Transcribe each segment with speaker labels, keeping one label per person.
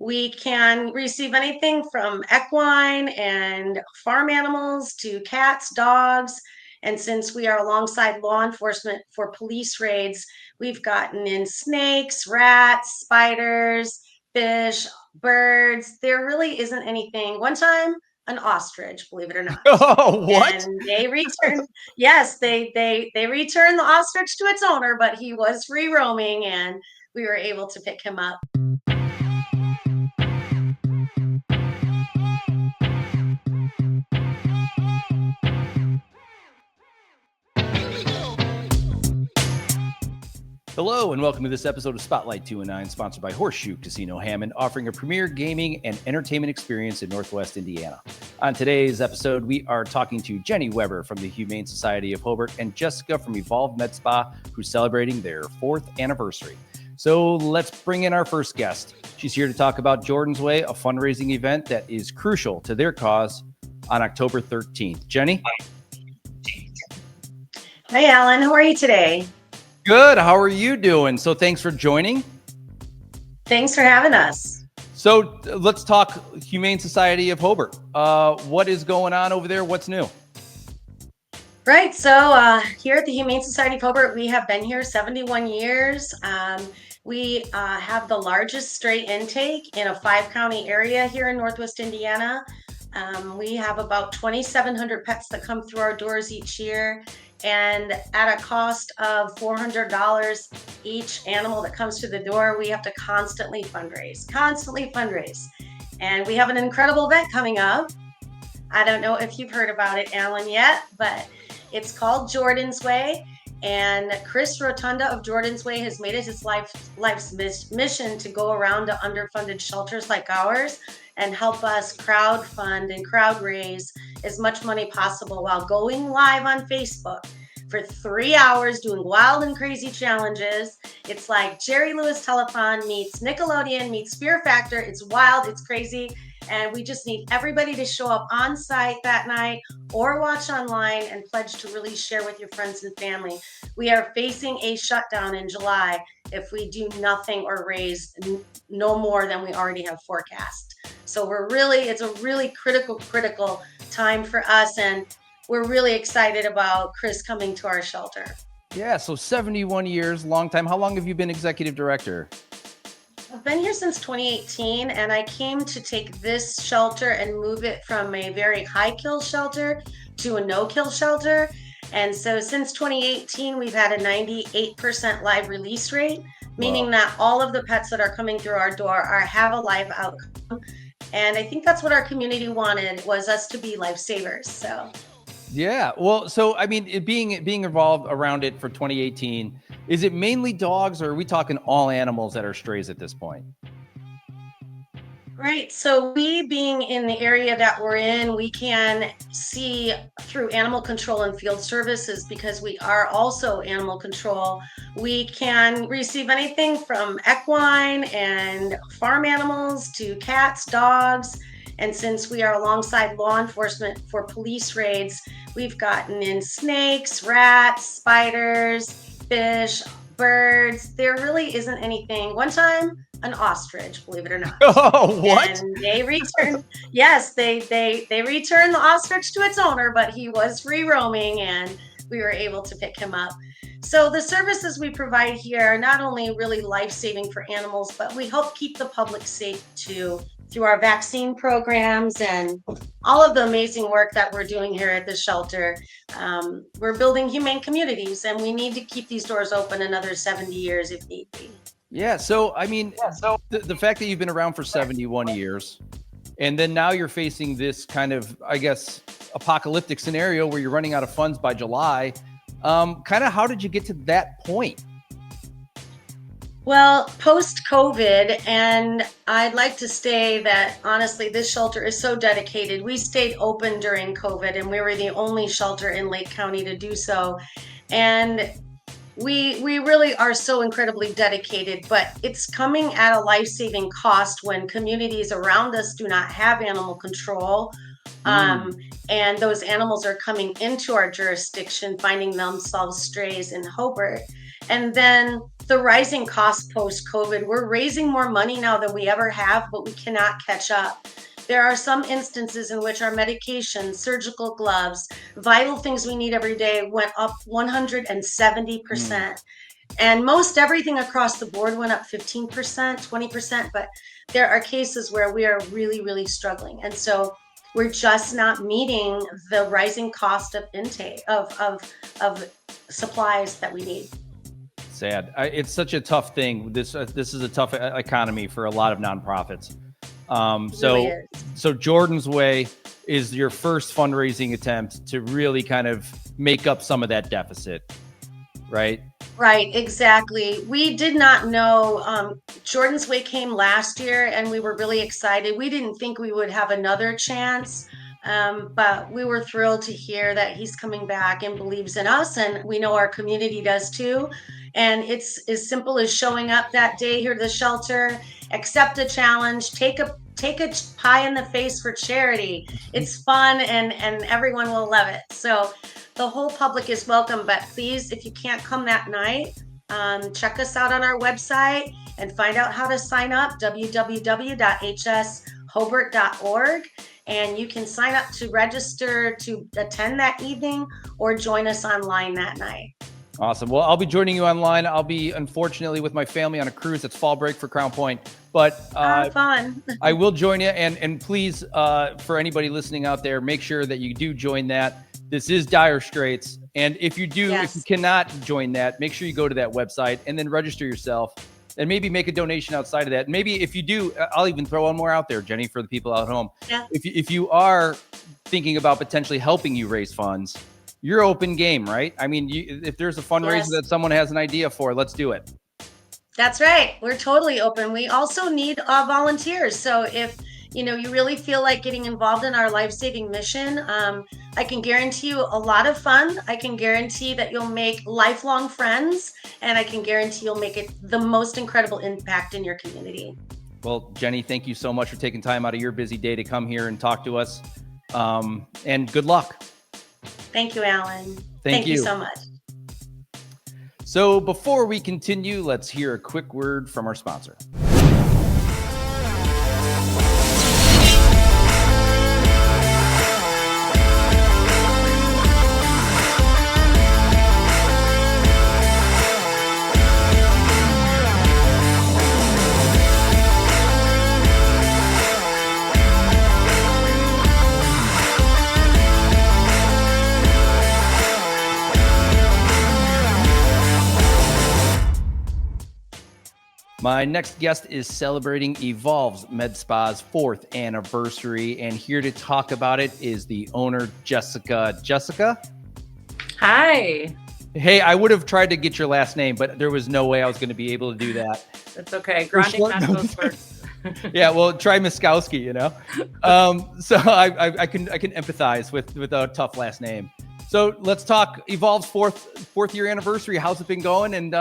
Speaker 1: We can receive anything from equine and farm animals to cats, dogs. And since we are alongside law enforcement for police raids, we've gotten in snakes, rats, spiders, fish, birds. There really isn't anything. One time, an ostrich, believe it or not.
Speaker 2: Oh, what?
Speaker 1: And they returned, yes, they returned the ostrich to its owner, but he was free roaming and we were able to pick him up.
Speaker 2: Hello, and welcome to this episode of Spotlight 2 and 9, sponsored by Horseshoe Casino Hammond, offering a premier gaming and entertainment experience in Northwest Indiana. On today's episode, we are talking to Jenny Weber from the Humane Society of Hobart and Jessica from EVOLVE MedSpa, who's celebrating their 4th anniversary. So let's bring in our first guest. She's here to talk about Jordan's Way, a fundraising event that is crucial to their cause on October 13th. Jenny?
Speaker 1: Hey, Alan, how are you today?
Speaker 2: Good. How are you doing? So thanks for joining.
Speaker 1: Thanks for having us.
Speaker 2: So let's talk Humane Society of Hobart. What is going on over there? What's new?
Speaker 1: Right. So here at the Humane Society of Hobart, we have been here 71 years. We have the largest stray intake in a 5-county area here in Northwest Indiana. We have about 2,700 pets that come through our doors each year. And at a cost of $400 each animal that comes to the door, we have to constantly fundraise. And we have an incredible event coming up. I don't know if you've heard about it, Alan, yet, but it's called Jordan's Way. And Chris Rotunda of Jordan's Way has made it his life's mission to go around to underfunded shelters like ours and help us crowdfund and crowd raise as much money possible while going live on Facebook for 3 hours doing wild and crazy challenges. It's like Jerry Lewis Telethon meets Nickelodeon meets Fear Factor. It's wild, it's crazy. And we just need everybody to show up on site that night or watch online and pledge to really share with your friends and family. We are facing a shutdown in July if we do nothing or raise no more than we already have forecast. So it's a really critical time for us. And we're really excited about Chris coming to our shelter.
Speaker 2: Yeah, so 71 years, long time. How long have you been executive director?
Speaker 1: I've been here since 2018, and I came to take this shelter and move it from a very high kill shelter to a no kill shelter. And so since 2018, we've had a 98% live release rate, meaning that all of the pets that are coming through our door have a live outcome. And I think that's what our community wanted, was us to be lifesavers. So
Speaker 2: yeah, well, so I mean, being involved around it for 2018, is it mainly dogs, or are we talking all animals that are strays at this point?
Speaker 1: Right. So we being in the area that we're in, we can see through animal control and field services because we are also animal control. We can receive anything from equine and farm animals to cats, dogs. And since we are alongside law enforcement for police raids, we've gotten in snakes, rats, spiders, fish, birds. There really isn't anything. One time, an ostrich, believe it or not.
Speaker 2: Oh, what?
Speaker 1: And they returned, yes, they returned the ostrich to its owner, but he was free roaming and we were able to pick him up. So the services we provide here are not only really life-saving for animals, but we help keep the public safe too, through our vaccine programs and all of the amazing work that we're doing here at the shelter. We're building humane communities, and we need to keep these doors open another 70 years if need be.
Speaker 2: Yeah, so I mean, the fact that you've been around for 71 years, and then now you're facing this kind of, I guess, apocalyptic scenario where you're running out of funds by July. Kind of how did you get to that point?
Speaker 1: Well, post-COVID, and I'd like to say that honestly, this shelter is so dedicated. We stayed open during COVID, and we were the only shelter in Lake County to do so. And we really are so incredibly dedicated, but it's coming at a life-saving cost when communities around us do not have animal control. And those animals are coming into our jurisdiction, finding themselves strays in Hobart. And then the rising cost post-COVID. We're raising more money now than we ever have, but we cannot catch up. There are some instances in which our medications, surgical gloves, vital things we need every day went up 170%. And most everything across the board went up 15%, 20%, but there are cases where we are really, really struggling. And so we're just not meeting the rising cost of intake of supplies that we need.
Speaker 2: Sad. It's such a tough thing. This is a tough economy for a lot of nonprofits. So Jordan's Way is your first fundraising attempt to really kind of make up some of that deficit, right?
Speaker 1: Right, exactly. We did not know. Jordan's Way came last year and we were really excited. We didn't think we would have another chance, but we were thrilled to hear that he's coming back and believes in us. And we know our community does too. And it's as simple as showing up that day here to the shelter, accept a challenge, take a pie in the face for charity. It's fun and everyone will love it. So the whole public is welcome, but please, if you can't come that night, check us out on our website and find out how to sign up, www.hshobart.org. And you can sign up to register to attend that evening or join us online that night.
Speaker 2: Awesome. Well, I'll be joining you online. I'll be, unfortunately, with my family on a cruise. It's fall break for Crown Point, but
Speaker 1: fun.
Speaker 2: I will join you. And please, for anybody listening out there, make sure that you do join that. This is dire straits. And if you do, if you cannot join that, make sure you go to that website and then register yourself and maybe make a donation outside of that. Maybe if you do, I'll even throw one more out there, Jenny, for the people at home.
Speaker 1: Yeah.
Speaker 2: If you are thinking about potentially helping you raise funds, you're open game, right? I mean, if there's a fundraiser that someone has an idea for, let's do it.
Speaker 1: That's right. We're totally open. We also need volunteers. So if you really feel like getting involved in our life-saving mission, I can guarantee you a lot of fun. I can guarantee that you'll make lifelong friends, and I can guarantee you'll make it the most incredible impact in your community.
Speaker 2: Well, Jenny, thank you so much for taking time out of your busy day to come here and talk to us. And good luck.
Speaker 1: Thank you, Alan.
Speaker 2: Thank you
Speaker 1: so much.
Speaker 2: So before we continue, let's hear a quick word from our sponsor. My next guest is celebrating EVOLVE MedSpa's 4th anniversary, and here to talk about it is the owner, Jessica. Jessica?
Speaker 3: Hi.
Speaker 2: Hey, I would have tried to get your last name, but there was no way I was going to be able to do that.
Speaker 3: That's okay. Grande goes first.
Speaker 2: Yeah, well, try Miskowski, So I can empathize with a tough last name. So let's talk EVOLVE's fourth year anniversary. How's it been going, and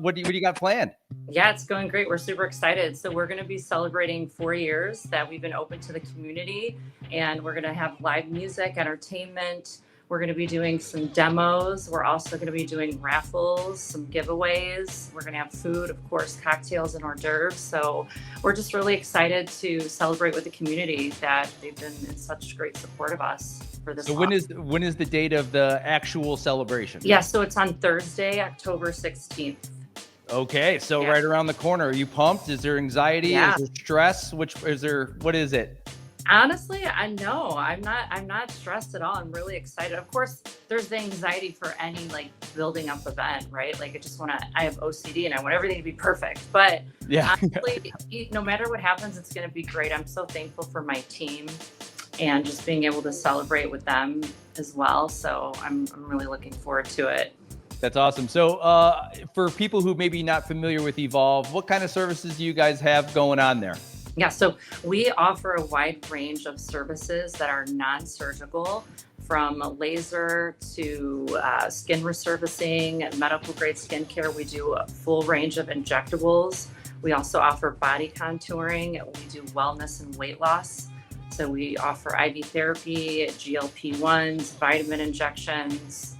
Speaker 2: what do you got planned?
Speaker 3: Yeah, it's going great. We're super excited. So we're going to be celebrating 4 years that we've been open to the community, and we're going to have live music, entertainment. We're going to be doing some demos. We're also going to be doing raffles, some giveaways. We're going to have food, of course, cocktails and hors d'oeuvres. So we're just really excited to celebrate with the community that they've been in such great support of us for this.
Speaker 2: So when is the date of the actual celebration?
Speaker 3: Yeah, so it's on Thursday, October 16th.
Speaker 2: Okay, so right around the corner. Are you pumped? Is there anxiety?
Speaker 3: Yeah.
Speaker 2: Is there stress? What is it?
Speaker 3: Honestly, I'm not stressed at all. I'm really excited. Of course, there's the anxiety for any building up event, right? I have OCD and I want everything to be perfect. But honestly, no matter what happens, it's going to be great. I'm so thankful for my team and just being able to celebrate with them as well. So I'm really looking forward to it.
Speaker 2: That's awesome. So for people who may be not familiar with EVOLVE, what kind of services do you guys have going on there?
Speaker 3: Yeah, so we offer a wide range of services that are non-surgical, from laser to skin resurfacing, medical grade skincare. We do a full range of injectables. We also offer body contouring. We do wellness and weight loss. So we offer IV therapy, GLP-1s, vitamin injections.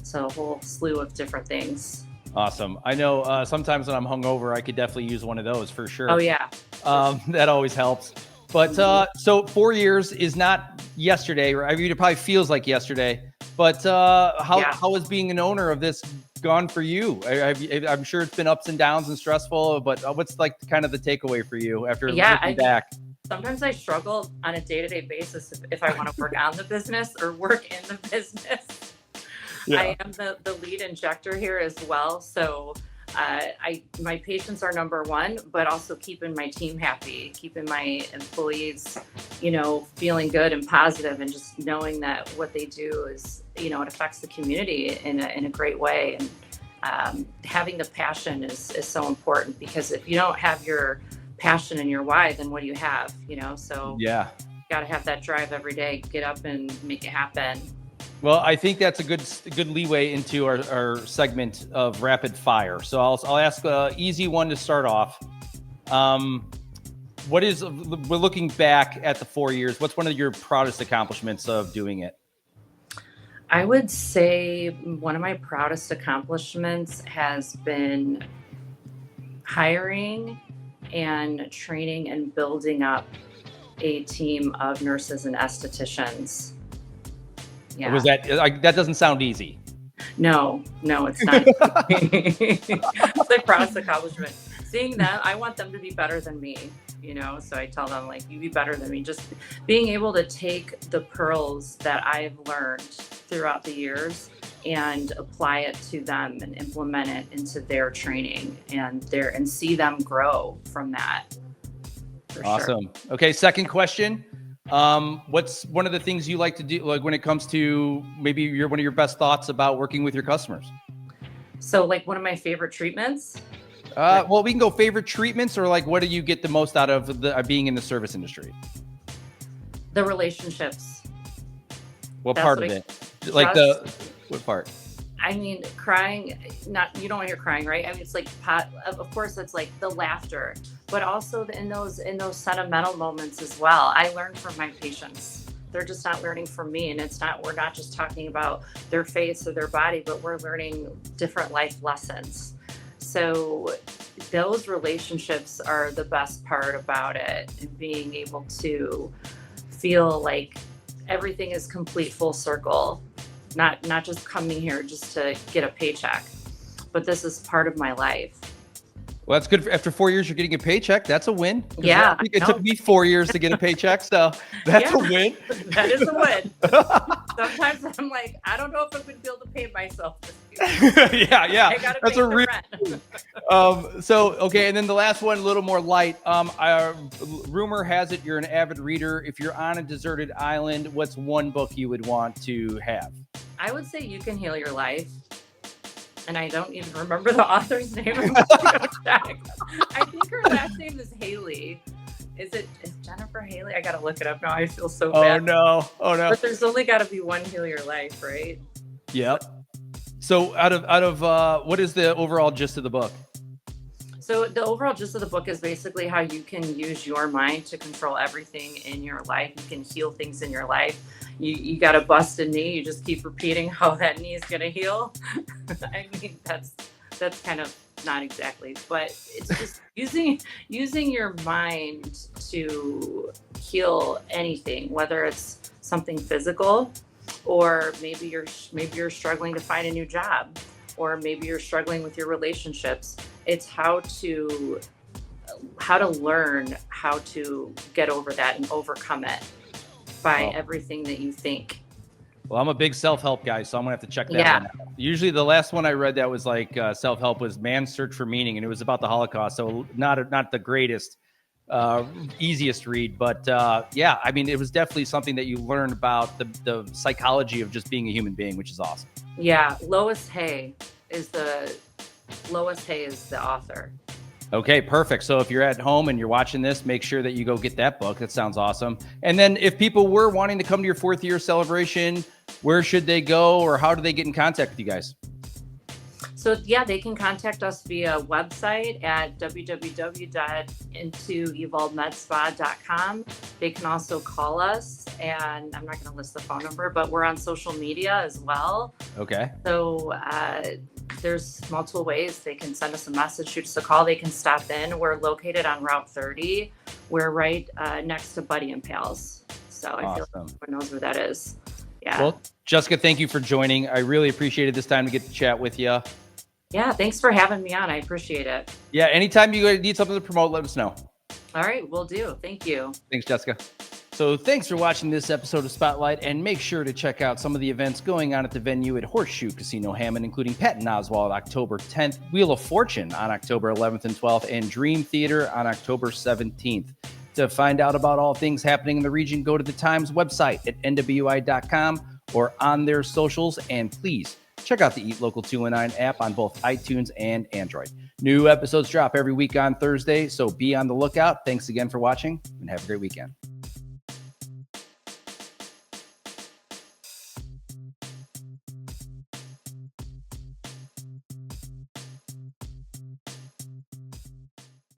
Speaker 3: So a whole slew of different things.
Speaker 2: Awesome. I know sometimes when I'm hungover, I could definitely use one of those for sure.
Speaker 3: Oh yeah.
Speaker 2: That always helps. But so 4 years is not yesterday, right? I mean, it probably feels like yesterday. But how is being an owner of this gone for you? I'm sure it's been ups and downs and stressful, but what's like kind of the takeaway for you after looking back?
Speaker 3: Sometimes I struggle on a day-to-day basis if I want to work on the business or work in the business. Yeah. I am the lead injector here as well. So my patients are number one, but also keeping my team happy, keeping my employees, feeling good and positive, and just knowing that what they do is, it affects the community in a great way. And having the passion is so important, because if you don't have your passion and your why, then what do you have? So
Speaker 2: yeah,
Speaker 3: you got to have that drive every day, get up and make it happen.
Speaker 2: Well, I think that's a good leeway into our segment of rapid fire. So I'll ask an easy one to start off. We're looking back at the 4 years. What's one of your proudest accomplishments of doing it?
Speaker 3: I would say one of my proudest accomplishments has been hiring and training and building up a team of nurses and estheticians. Yeah.
Speaker 2: Was that doesn't sound easy?
Speaker 3: No, it's not. It's my proudest accomplishment. Seeing them, I want them to be better than me, so I tell them, like, you be better than me. Just being able to take the pearls that I've learned throughout the years and apply it to them and implement it into their training and see them grow from that.
Speaker 2: Awesome. Sure. Okay. Second question. What's one of the things you like to do, like when it comes to maybe one of your best thoughts about working with your customers?
Speaker 3: So like one of my favorite treatments?
Speaker 2: Well, we can go favorite treatments, or like, what do you get the most out of being in the service industry?
Speaker 3: The relationships.
Speaker 2: What part of it? Like what part?
Speaker 3: I mean, crying, you don't want to hear crying, right? I mean, it's like, of course, it's like the laughter, but also in those sentimental moments as well. I learn from my patients. They're just not learning from me. And we're not just talking about their face or their body, but we're learning different life lessons. So those relationships are the best part about it, and being able to feel like everything is complete full circle. Not just coming here just to get a paycheck, but this is part of my life.
Speaker 2: Well, that's good. After 4 years, you're getting a paycheck. That's a win.
Speaker 3: Yeah.
Speaker 2: It took me 4 years to get a paycheck, so that's a win.
Speaker 3: That is a win. Sometimes I'm like, I don't know if I'm going to be able to pay myself this year.
Speaker 2: Yeah.
Speaker 3: I gotta
Speaker 2: that's
Speaker 3: pay
Speaker 2: a real. Okay, and then the last one, a little more light. Rumor has it you're an avid reader. If you're on a deserted island, what's one book you would want to have?
Speaker 3: I would say You Can Heal Your Life. And I don't even remember the author's name. I think her last name is Haley. Is Jennifer Haley? I gotta look it up now. I feel so bad.
Speaker 2: Oh no.
Speaker 3: But there's only gotta be one Heal Your Life, right?
Speaker 2: Yep. So out of what is the overall gist of the book?
Speaker 3: So the overall gist of the book is basically how you can use your mind to control everything in your life. You can heal things in your life. You got a busted knee. You just keep repeating how that knee is going to heal. I mean, that's kind of not exactly, but it's just using your mind to heal anything, whether it's something physical, or maybe you're struggling to find a new job, or maybe you're struggling with your relationships. It's how to learn how to get over that and overcome it by everything that you think.
Speaker 2: Well, I'm a big self-help guy, so I'm gonna have to check that one out. Usually the last one I read that was like self-help was Man's Search for Meaning, and it was about the Holocaust. So not the greatest, easiest read, but yeah, I mean, it was definitely something that you learned about the psychology of just being a human being, which is awesome.
Speaker 3: Yeah, Lois Hay is the author.
Speaker 2: Okay, perfect. So if you're at home and you're watching this, make sure that you go get that book. That sounds awesome. And then if people were wanting to come to your 4th year celebration, where should they go, or how do they get in contact with you guys?
Speaker 3: So yeah, they can contact us via website at www.EVOLVEMedSpa.com. They can also call us, and I'm not going to list the phone number, but we're on social media as well.
Speaker 2: Okay.
Speaker 3: So there's multiple ways. They can send us a message, shoot us a call. They can stop in. We're located on Route 30. We're right next to Buddy and Pals. So I feel like everyone knows where that is. Yeah.
Speaker 2: Well, Jessica, thank you for joining. I really appreciated this time to get to chat with you.
Speaker 3: Yeah, thanks for having me on. I appreciate it.
Speaker 2: Yeah, anytime you need something to promote, let us know.
Speaker 3: All right, will do. Thank you.
Speaker 2: Thanks, Jessica. So thanks for watching this episode of Spotlight, and make sure to check out some of the events going on at the venue at Horseshoe Casino Hammond, including Patton Oswalt October 10th, Wheel of Fortune on October 11th and 12th, and Dream Theater on October 17th. To find out about all things happening in the region, go to the Times website at nwi.com or on their socials, and please check out the Eat Local 219 app on both iTunes and Android. New episodes drop every week on Thursday, so be on the lookout. Thanks again for watching, and have a great weekend.